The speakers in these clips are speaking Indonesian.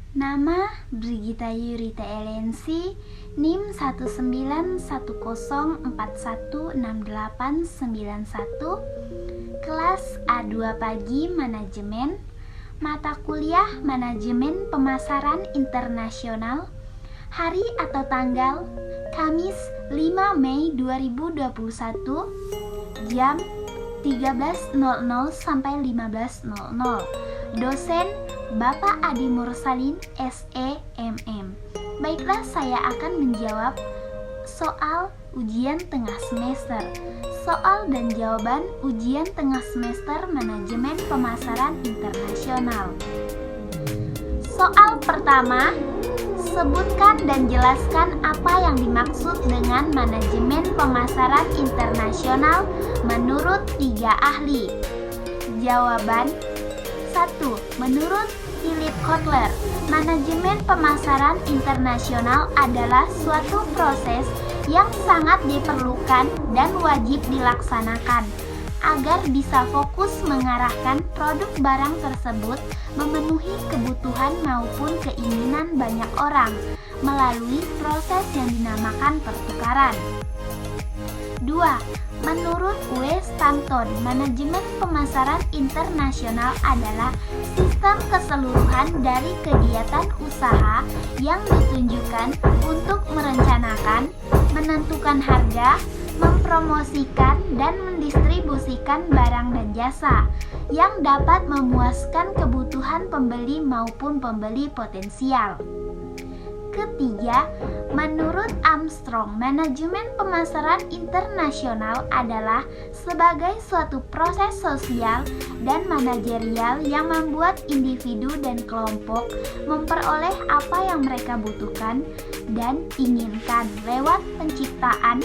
Nama Brigita Yurita Elensi, NIM 19141616891, kelas A2 pagi manajemen, mata kuliah manajemen pemasaran internasional, hari atau tanggal Kamis 5 Mei 2021, jam 13.00 sampai 15.00. Dosen Bapak Adi Mursalin, SEMM. Baiklah, saya akan menjawab soal ujian tengah semester. Soal dan jawaban ujian tengah semester manajemen pemasaran internasional. Soal pertama, sebutkan dan jelaskan apa yang dimaksud dengan manajemen pemasaran internasional menurut 3 ahli. Jawaban: 1. Menurut Philip Kotler, manajemen pemasaran internasional adalah suatu proses yang sangat diperlukan dan wajib dilaksanakan agar bisa fokus mengarahkan produk barang tersebut memenuhi kebutuhan maupun keinginan banyak orang melalui proses yang dinamakan pertukaran. 2. Menurut W. Stanton, manajemen pemasaran internasional adalah sistem keseluruhan dari kegiatan usaha yang ditunjukkan untuk merencanakan, menentukan harga, mempromosikan, dan mendistribusikan barang dan jasa yang dapat memuaskan kebutuhan pembeli maupun pembeli potensial. Ketiga, menurut Armstrong, manajemen pemasaran internasional adalah sebagai suatu proses sosial dan manajerial yang membuat individu dan kelompok memperoleh apa yang mereka butuhkan dan inginkan lewat penciptaan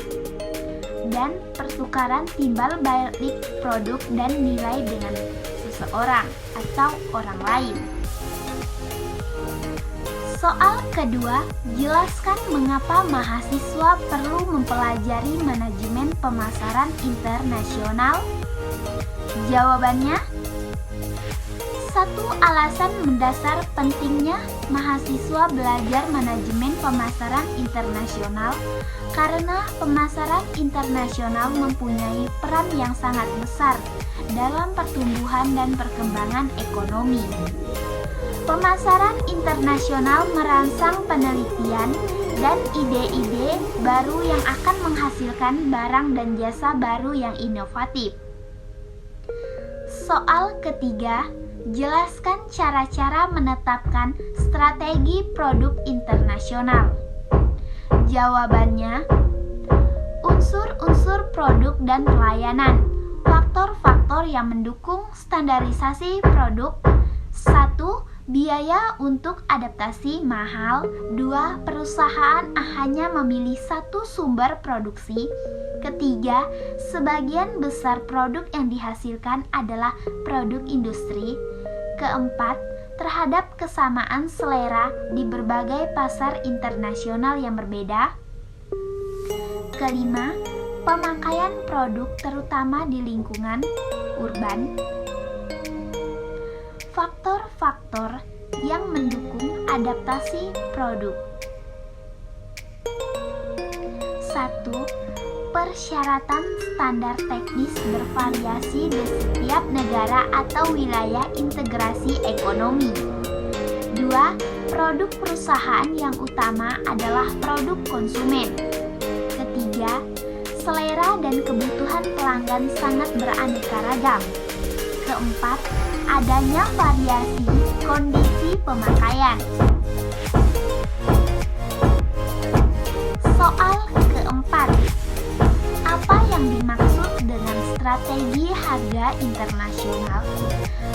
dan pertukaran timbal balik produk dan nilai dengan seseorang atau orang lain. Soal kedua, jelaskan mengapa mahasiswa perlu mempelajari manajemen pemasaran internasional. Jawabannya: 1. Alasan mendasar pentingnya mahasiswa belajar manajemen pemasaran internasional karena pemasaran internasional mempunyai peran yang sangat besar dalam pertumbuhan dan perkembangan ekonomi. Pemasaran internasional merangsang penelitian dan ide-ide baru yang akan menghasilkan barang dan jasa baru yang inovatif. Soal ketiga, jelaskan cara-cara menetapkan strategi produk internasional. Jawabannya: unsur-unsur produk dan pelayanan. Faktor-faktor yang mendukung standarisasi produk. 1. Biaya untuk adaptasi mahal. 2. Perusahaan hanya memilih satu sumber produksi. Ketiga, sebagian besar produk yang dihasilkan adalah produk industri. Keempat, terhadap kesamaan selera di berbagai pasar internasional yang berbeda. Kelima, pemakaian produk terutama di lingkungan urban. Faktor-faktor yang mendukung adaptasi produk. 1. Persyaratan standar teknis bervariasi di setiap negara atau wilayah integrasi ekonomi. 2. Produk perusahaan yang utama adalah produk konsumen. Ketiga, selera dan kebutuhan pelanggan sangat beraneka ragam. Keempat, adanya variasi kondisi pemakaian. Soal keempat, apa yang dimaksud dengan strategi harga internasional?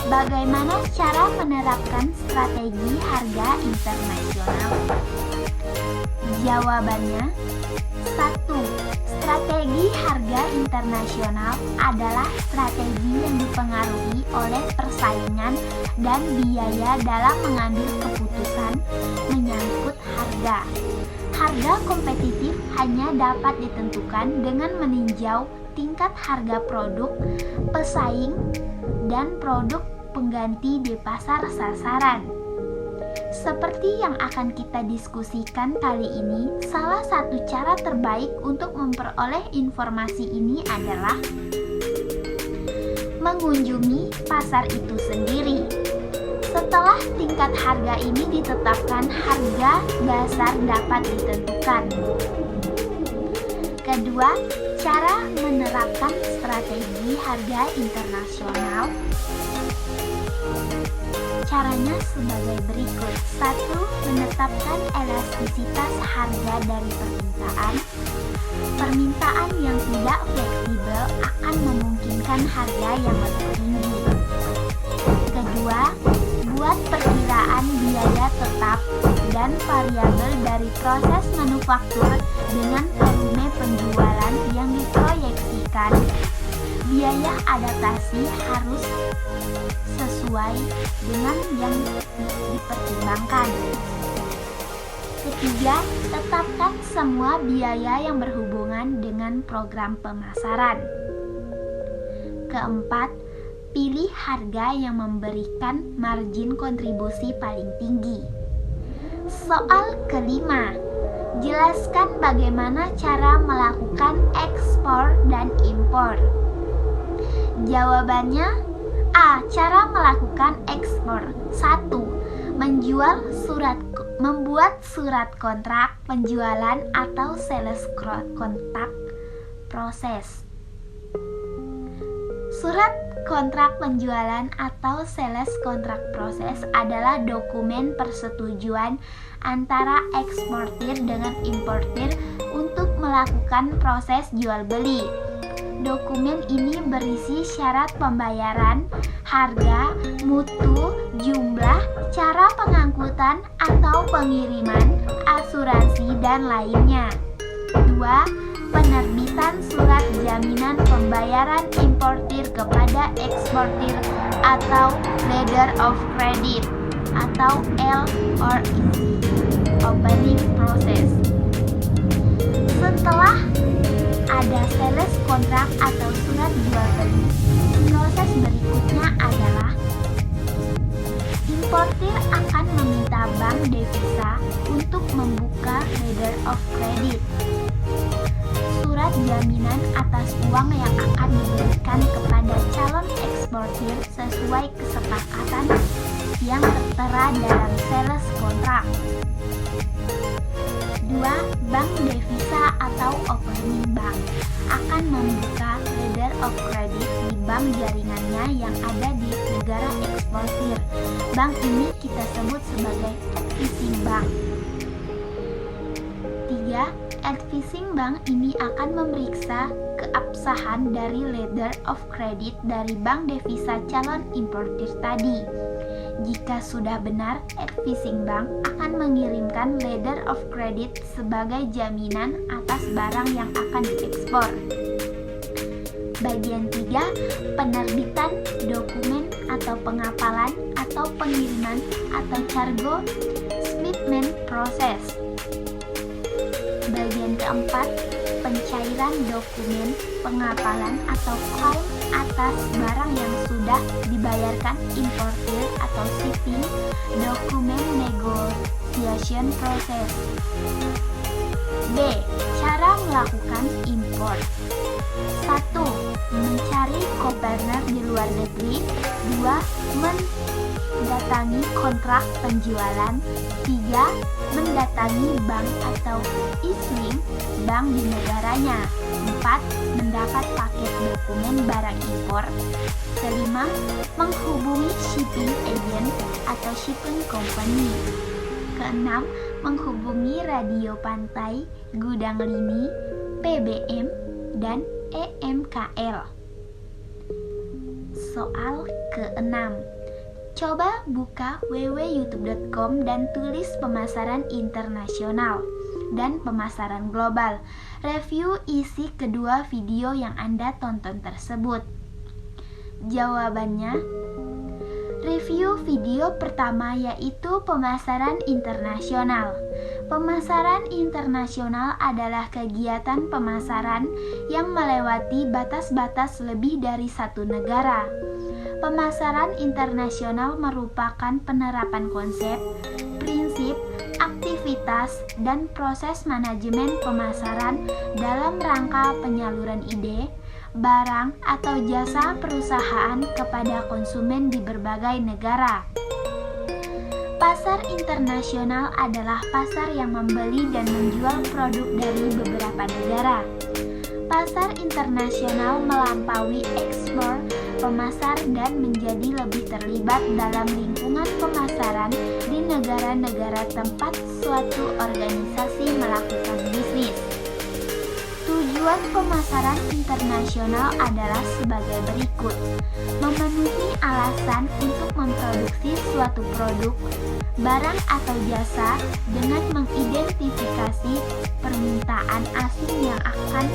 Bagaimana cara menerapkan strategi harga internasional? Jawabannya: 1. Strategi harga internasional adalah strategi yang dipengaruhi oleh persaingan dan biaya dalam mengambil keputusan menyangkut harga. Harga kompetitif hanya dapat ditentukan dengan meninjau tingkat harga produk pesaing dan produk pengganti di pasar sasaran. Seperti yang akan kita diskusikan kali ini, salah satu cara terbaik untuk memperoleh informasi ini adalah mengunjungi pasar itu sendiri. Setelah tingkat harga ini ditetapkan, harga dasar dapat ditentukan. Kedua, cara menerapkan strategi harga internasional. Caranya sebagai berikut. 1. Menetapkan elastisitas harga dari permintaan. Permintaan yang tidak fleksibel akan memungkinkan harga yang lebih tinggi. Kedua, buat perkiraan biaya tetap dan variabel dari proses manufaktur dengan volume penjualan yang diproyeksikan. Biaya adaptasi harus sesuai dengan yang dipertimbangkan. Ketiga, tetapkan semua biaya yang berhubungan dengan program pemasaran. Keempat, pilih harga yang memberikan margin kontribusi paling tinggi. Soal kelima, jelaskan bagaimana cara melakukan ekspor dan impor. Jawabannya, A. Cara melakukan ekspor. 1. Membuat surat kontrak penjualan atau sales contract proses. Surat kontrak penjualan atau sales contract proses adalah dokumen persetujuan antara eksportir dengan importir untuk melakukan proses jual beli. Dokumen ini berisi syarat pembayaran, harga, mutu, jumlah, cara pengangkutan atau pengiriman, asuransi, dan lainnya. 2. Penerbitan surat jaminan pembayaran importir kepada eksportir atau letter of credit atau LOC opening process. Setelah ada sales kontrak atau surat jual beli, proses berikutnya adalah importir akan meminta bank devisa untuk membuka letter of credit, surat jaminan atas uang yang akan diberikan kepada calon eksportir sesuai kesepakatan yang tertera dalam sales kontrak. 2. Bank devisa atau opening bank akan membuka letter of credit di bank jaringannya yang ada di negara eksportir. Bank ini kita sebut sebagai advising bank. 3. Advising bank ini akan memeriksa keabsahan dari letter of credit dari bank devisa calon importir tadi. Jika sudah benar, advising bank akan mengirimkan letter of credit sebagai jaminan atas barang yang akan diekspor. Bagian 3, penerbitan dokumen atau pengapalan atau pengiriman atau cargo shipment process. Bagian keempat, pencairan dokumen pengapalan atau claim atas barang yang sudah dibayarkan importir atau shipping dokumen negotiation process. B. Cara melakukan import. 1. Mencari co-partner di luar negeri. 2. Mendatangi kontrak penjualan. 3. Mendatangi bank atau issuing bank di negaranya. 4. Mendapat paket dokumen barang impor. 5. Menghubungi shipping agent atau shipping company. 6. Menghubungi radio pantai, gudang lini, PBM, dan EMKL. Soal ke-6. Coba buka www.youtube.com dan tulis pemasaran internasional dan pemasaran global. Review isi kedua video yang Anda tonton tersebut. Jawabannya, review video pertama yaitu pemasaran internasional. Pemasaran internasional adalah kegiatan pemasaran yang melewati batas-batas lebih dari satu negara. Pemasaran internasional merupakan penerapan konsep, prinsip, kualitas, dan proses manajemen pemasaran dalam rangka penyaluran ide, barang, atau jasa perusahaan kepada konsumen di berbagai negara. Pasar internasional adalah pasar yang membeli dan menjual produk dari beberapa negara. Pasar internasional melampaui ekspor pemasar dan menjadi lebih terlibat dalam lingkungan pemasaran di negara-negara tempat suatu organisasi melakukan bisnis. Tujuan pemasaran internasional adalah sebagai berikut: memenuhi alasan untuk memproduksi suatu produk, barang atau jasa dengan mengidentifikasi permintaan asing yang akan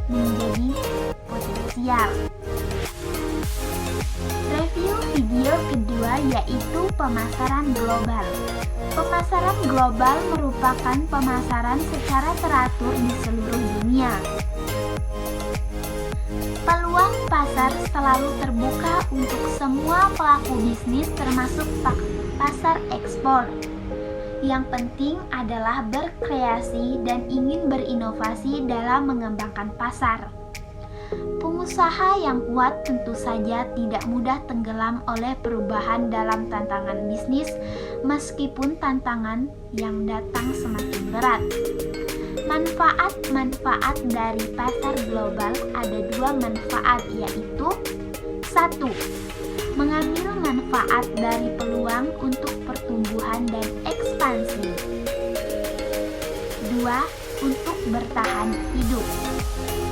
menjadi potensial. Review video kedua yaitu pemasaran global. Pemasaran global merupakan pemasaran secara teratur di seluruh dunia. Peluang pasar selalu terbuka untuk semua pelaku bisnis termasuk pasar ekspor. Yang penting adalah berkreasi dan ingin berinovasi dalam mengembangkan pasar. Pengusaha yang kuat tentu saja tidak mudah tenggelam oleh perubahan dalam tantangan bisnis, meskipun tantangan yang datang semakin berat. Manfaat-manfaat dari pasar global ada dua manfaat, yaitu: 1. Mengambil manfaat dari peluang untuk pertumbuhan dan ekspansi. 2. Untuk bertahan hidup.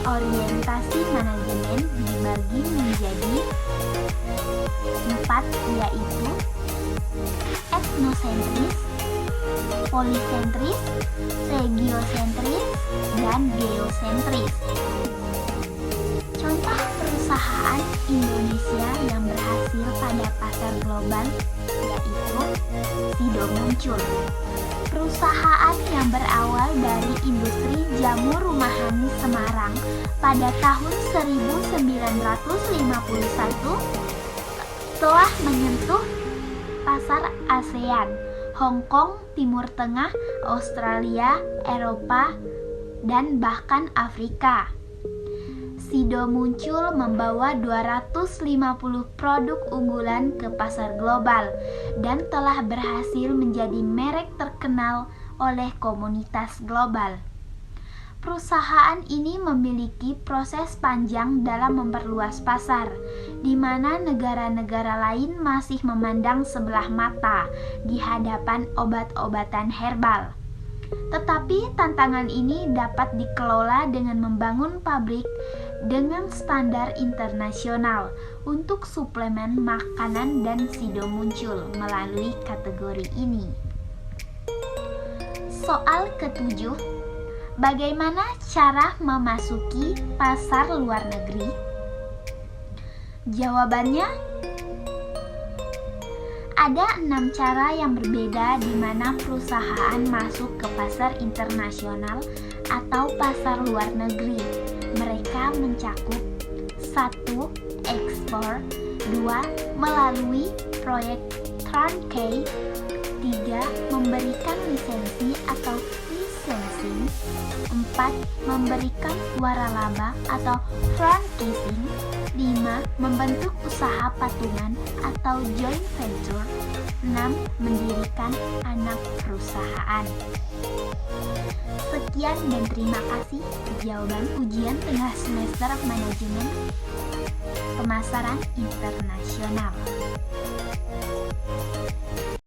Orientasi manajemen dibagi menjadi 4, yaitu etnosentris, polisentris, regiosentris, dan geosentris. Contoh perusahaan Indonesia yang berhasil pada pasar global yaitu Sido Muncul. Perusahaan yang berawal dari industri jamu rumahan Semarang pada tahun 1951 telah menyentuh pasar ASEAN, Hong Kong, Timur Tengah, Australia, Eropa, dan bahkan Afrika. Sido Muncul membawa 250 produk unggulan ke pasar global dan telah berhasil menjadi merek terkenal oleh komunitas global. Perusahaan ini memiliki proses panjang dalam memperluas pasar, di mana negara-negara lain masih memandang sebelah mata di hadapan obat-obatan herbal. Tetapi tantangan ini dapat dikelola dengan membangun pabrik dengan standar internasional untuk suplemen makanan, dan Sido muncul melalui kategori ini. Soal ketujuh, bagaimana cara memasuki pasar luar negeri? Jawabannya, ada 6 cara yang berbeda di mana perusahaan masuk ke pasar internasional atau pasar luar negeri. Mereka mencakup 1. Ekspor, 2. Melalui proyek turnkey, 3. Memberikan lisensi atau licensing, 4. Memberikan waralaba atau franchising, 5. Membentuk usaha patungan atau joint venture, 6. Mendirikan anak perusahaan. Sekian dan terima kasih. Jawaban ujian tengah semester manajemen pemasaran internasional.